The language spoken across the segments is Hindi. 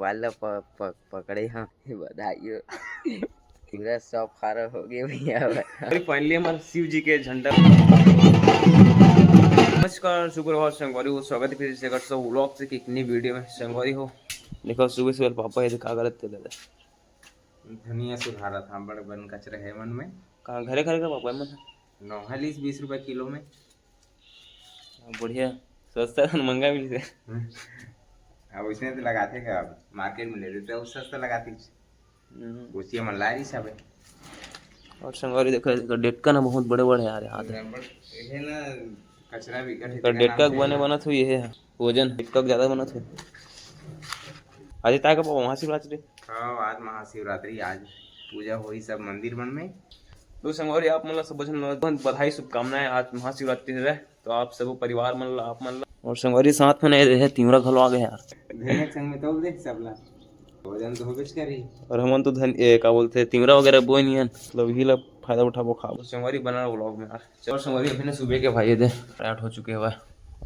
मोबाइल ला पकड़े हाँ बधाई हो। पूरा सब खारा हो गया भैया। फाइनली हमारे शिव जी के झंडा। नमस्कार शुक्रवार संगवारी हो, स्वागत है फिर से कर सब व्लॉग से कितनी वीडियो में संगवारी हो। देखो सुबह सुबह पापा ये दिखा गलत चले धनिया सुधारा था बड़ बन कचरा है मन में। कहाँ घरे घरे का पापा मन 20 रुपए किलो में। बढ़िया सस्ता है महंगा मिल से। अब उसने तो लगाते क्या, अब मार्केट में ले लेते हैं उससे सस्ता लगाती उसी मन ला रही सब। और संगवारी देखो डेटका ना बहुत बड़े बड़े यार याद है ये ना कचरा बिकट तो डेटका बने बना था ये है वजन डेटका ज्यादा बना था। आज ताका पापा महाशिवरात्रि। हाँ आज महाशिवरात्रि, आज पूजा हुई सब मंदिर मन में। तो संगवारी आप मतलब सब बहुत बधाई शुभकामनाएं। आज महाशिवरात्रि है तो आप सब परिवार मन आप मन और संगवारी साथ में नहीं रहे तीवरा घलो आ गए यार धनिया संग में तो देख सब ला वजन तो होबेच करी। और हमन तो धन का बोलते तीवरा वगैरह बोई नहीं है मतलब ही ला फायदा उठाबो खाओ। संगवारी बना रहा व्लॉग में यार। चलो संगवारी अभी ना सुबह के भाई दे रात हो चुके हैं और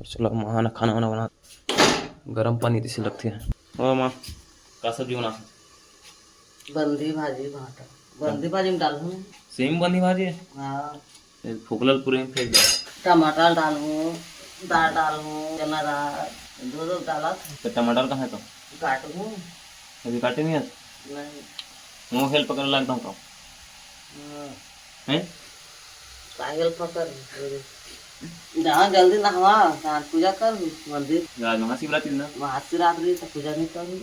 चलो माँ ना खाना वाना बना गर्म पानी से लगते हैं। और माँ का सब्जी बना बंदी भाजी भाटा बंदी भाजी में डालूं सेम बंदी भाजी है। हाँ फुकलल पूरे में फेंक दे टमाटर डालूं दाल डालूं चना दाल दो डाला तो टमाटर कहाँ है तो काटूं अभी काटे नहीं है नहीं मुँह हेल्प पकड़ लगता हूँ हैं पागल पकड़ जहाँ जल्दी नहवा तहाँ पूजा कर मंदिर। आज महाशिवरात्रि ना महाशिवरात्रि तो पूजा नहीं करूँ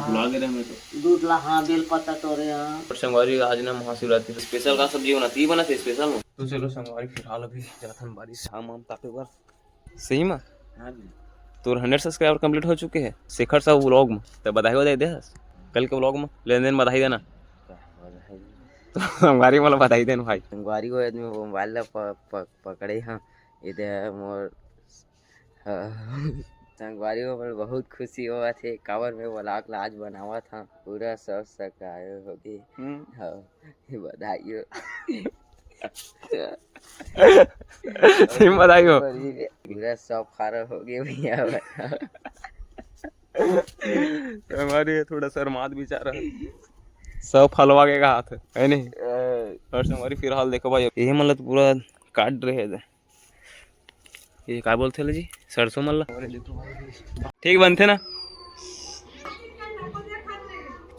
भुला गए मैं तो दूध ला हाँ बेल पत्ता तोड़े हाँ। और संगवारी आज ना महाशिवरात्रि स्पेशल का सब्जी बनाती ही बनाते स्पेशल में। तो चलो संगवारी फिलहाल अभी जाथन बारिश शाम आम तापे बार सही में तो 100 सब्सक्राइबर कंप्लीट हो चुके हैं शेखर साहब व्लॉग में तो बधाई दे कल के व्लॉग में लेन देन बधाई देना तो संगवारी वाला बधाई देना भाई। संगवारी हो आदमी मोबाइल ला पकड़े हाँ इधर मोर संगवारी हो पर बहुत खुशी हुआ थे कावर में ब्लॉग ला आज बनावा था पूरा सब सब्सक्राइबर हो गए। हाँ बधाई हो बधाई हो पूरा सब खारा हो गया भैया। हमारे थोड़ा शर्मात बेचारा सब फलवा के का हाथ है नहीं। और हमारी फिलहाल देखो भाई यही मतलब पूरा काट रहे थे ये क्या बोलते हैं जी सरसों मल्ला ठीक बनते ना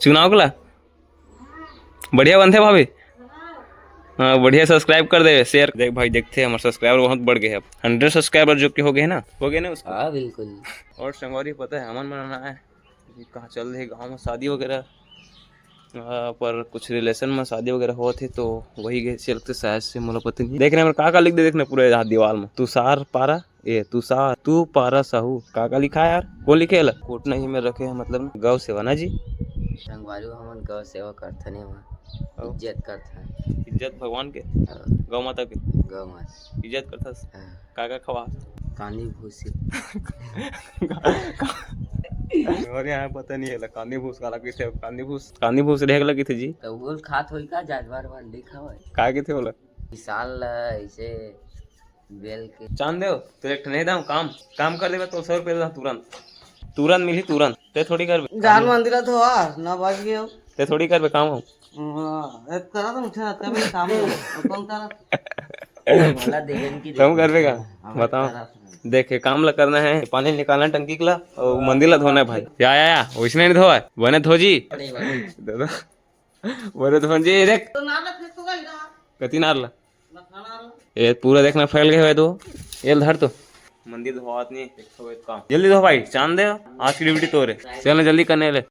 चुनाव कला बढ़िया बनते भाभी। हाँ बढ़िया सब्सक्राइब कर दे शेयर देख भाई देखते हैं हमारे सब्सक्राइबर बहुत बढ़ गए अब 100 सब्सक्राइबर जो कि हो गए ना हो गए ना उसको। हाँ बिल्कुल। और संगवारी पता है अमन बनाना है कहाँ चल रही गाँव में शादी वगैरह पर कुछ रिलेशन में शादी वगैरह हुआ थे तो वही गए चलते शायद से मुझे पता नहीं देखने में का लिख दे देखने पूरे दीवार में तुषार पारा ये तुषार तू पारा साहू का लिखा है यार वो लिखे कोट नहीं में रखे हैं मतलब गौ सेवा ना जी। संगवारी हमन गौ सेवा करते नहीं वहाँ इज्जत करते इज्जत भगवान के गौ माता के गौ माता इज्जत करता का खवा कानी भूसी और यहाँ पता नहीं है कांदी भूस का लगी थे कांदी भूस रेग लगी थी जी तो बोल खात होई का जाजबार वाल लिखा हुआ का के थे बोला विशाल ऐसे बेल के चांद दे तो एक नहीं दाम काम कर देबे तो 100 रुपया तुरंत मिली तुरंत ते थोड़ी करबे जान मंदिर तो न बज गए ते थोड़ी करबे काम हम एक करा तो उठे रहते हैं काम अपन करा भला देगन की तुम करबे का बताओ देखे काम ला करना है पानी निकालना टंकी के ला और मंदिर ला धोना है भाई या वैसे नहीं धोआ बने धो जी दे दो बने धो जी देख तो ना फेंक तो गई ना कति नार ला खाना ये पूरा देखना फैल गए हुए तो ये धर तो मंदिर धोआत नहीं काम जल्दी धो भाई चांद दे आज की ड्यूटी तोरे चल जल्दी करने ले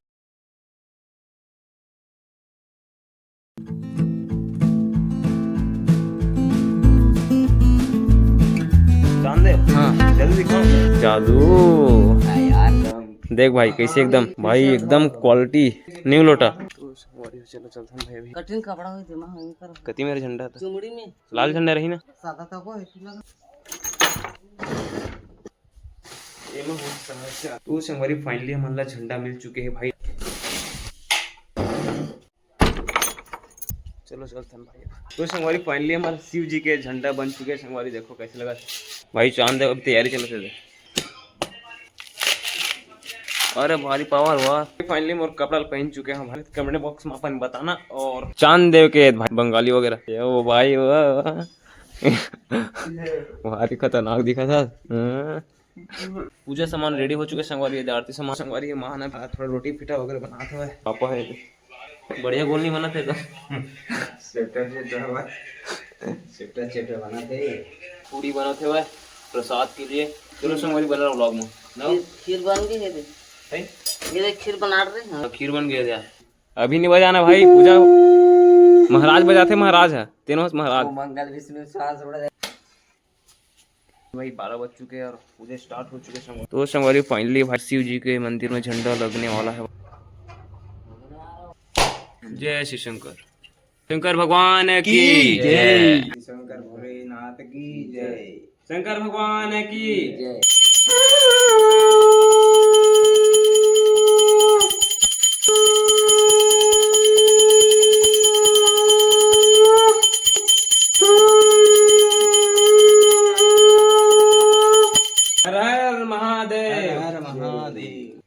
चांद दे हाँ जल्दी दिखाओ जादू यार देख भाई कैसे एकदम भाई एकदम क्वालिटी न्यू लोटा चलो चलते हैं भाई अभी कठिन कपड़ा हुई दिमाग में कर कति मेरे झंडा था चुमड़ी में लाल झंडा रही ना सादा का को है लगा तो संगवारी फाइनली हमारा झंडा मिल चुके हैं भाई। चलो चलते हैं भाई। तो संगवारी फाइनली हमारे शिव जी के झंडा बन चुके हैं। संगवारी देखो कैसे लगा भाई चांद अभी तैयारी चल रही है अरे भारी पावर हुआ। फाइनली मोर कपड़ा पहन चुके हैं भाई। कमेंट बॉक्स में अपन बताना। और चांद देव के भाई बंगाली वगैरह ये वो भाई वो भारी खतरनाक दिखा था। पूजा सामान रेडी हो चुके संगवारी। आरती सामान संगवारी महान है। थोड़ा रोटी पिठा वगैरह बनाते हुए पापा है बढ़िया गोल नहीं बनाते तो सेक्टर बनाते पूरी बनाते हुए प्रसाद के लिए। चलो संगवारी बना रहा व्लॉग में ना। खीर बन गई है ये देख खीर बना रहे हैं। खीर बन गया अभी नहीं बजाना भाई। पूजा महाराज बजाते महाराज है तीनों महाराज। मंगल विष्णु श्वास भाई 12 बज चुके हैं और पूजा स्टार्ट हो चुके हैं। तो संगवारी फाइनली भाई शिव जी के मंदिर में झंडा लगने वाला है। जय श्री शंकर। शंकर भगवान की जय। शंकर भोलेनाथ की जय। शंकर भगवान की जय। हर हर महादेव। हर महादेव।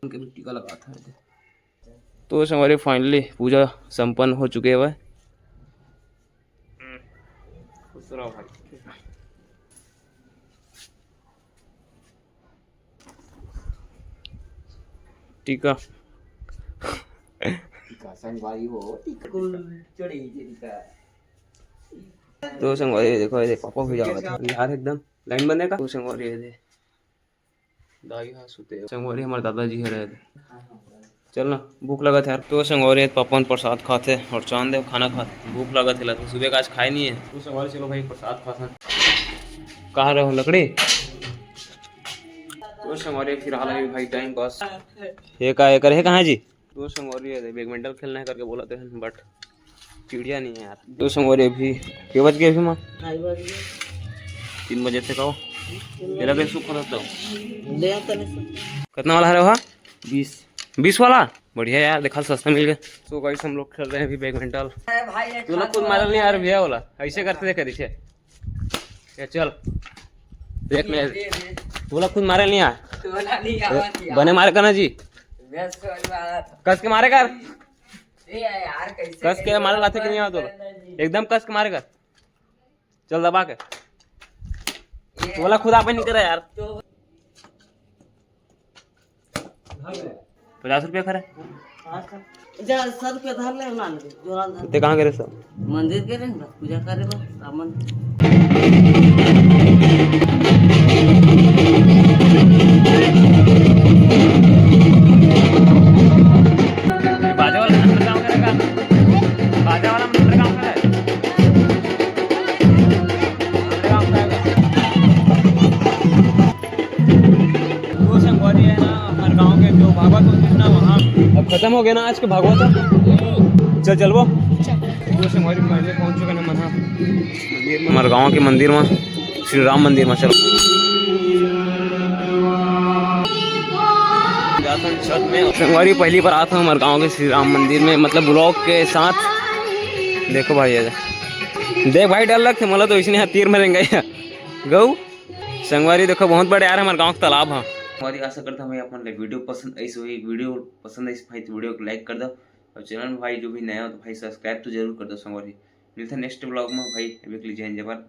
उनके भी टीका लगाता है। तो हमारे फाइनली पूजा संपन्न हो चुके हैं। खुश रहो भाई। टीका संगवारी हो चढ़ी टीका। तो संगवारी देखो ये पापा भी जावा यार एकदम लाइन बंदे का। तो संगवारी ये दे दाई हां सुते संगवारी हमारे दादाजी है रहे। चल ना भूख लगा था यार। तो संगवारी पापा प्रसाद खाते और चांद देव खाना खाते। भूख लगा था तो सुबह का आज खाए नहीं है। तो संगवारी चलो भाई प्रसाद खाते। कहाँ रहो लकड़ी। तो संगवारी फिलहाल अभी भाई टाइम पास ये का ये करे कहाँ जी। तो संगवारी है बैडमिंटन खेलना है करके बोला थे बट चिड़िया नहीं है यार। तो संगवारी अभी के बज गए अभी माँ 3 बजे से कहो तेरा भी सुख रहता कितना वाला है वहाँ 20 वाला बढ़िया यार देखा सस्ता मिल गया। तो गाइस हम लोग खेल रहे हैं अभी बैडमिंटन। तू लोग खुद मारल नहीं यार भैया वाला ऐसे करते देखे दिखे चल देख ले तू लोग खुद मारे नहीं यार बने मारे करना जी कस के मारे कर कस के मारे लाते कि नहीं आ तो एकदम कस के मारे कर चल दबा के बोला खुद आप नहीं करा यार। 50 रुपया खरा 100 रुपया धर ले ना जोरा धर। ते कहाँ करे सब मंदिर के रे पूजा करे बा रामन। बाजा वाला मंदिर काम करेगा। बाजा वाला मंदिर काम करे काम करेगा। वो संगवारी है ना हमारे गांव के जो भागवत होती है ना वहाँ अब खत्म हो गया ना आज के भागवत। चल चल वो संगवारी पहले पहुँच चुके ना मना हमारे गांव के मंदिर में श्री राम मंदिर में। चलो छत में संगवारी पहली बार आता हूँ हमारे गांव के श्री राम मंदिर में मतलब ब्लॉग के साथ। देखो भाई ये देख भाई डर लगते मतलब तो इसने तीर मरेंगे गऊ संगवारी देखो बहुत बड़े यार हमारे गांव का तालाब है। हमारी आशा करता हूँ भाई अपन वीडियो पसंद ऐसे हुई वीडियो पसंद आई भाई तो वीडियो को लाइक कर दो और चैनल में भाई जो भी नया हो तो भाई सब्सक्राइब तो जरूर कर दो। संगवारी मिलते हैं नेक्स्ट ब्लॉग में भाई अभी के लिए जय हिंद जय भारत।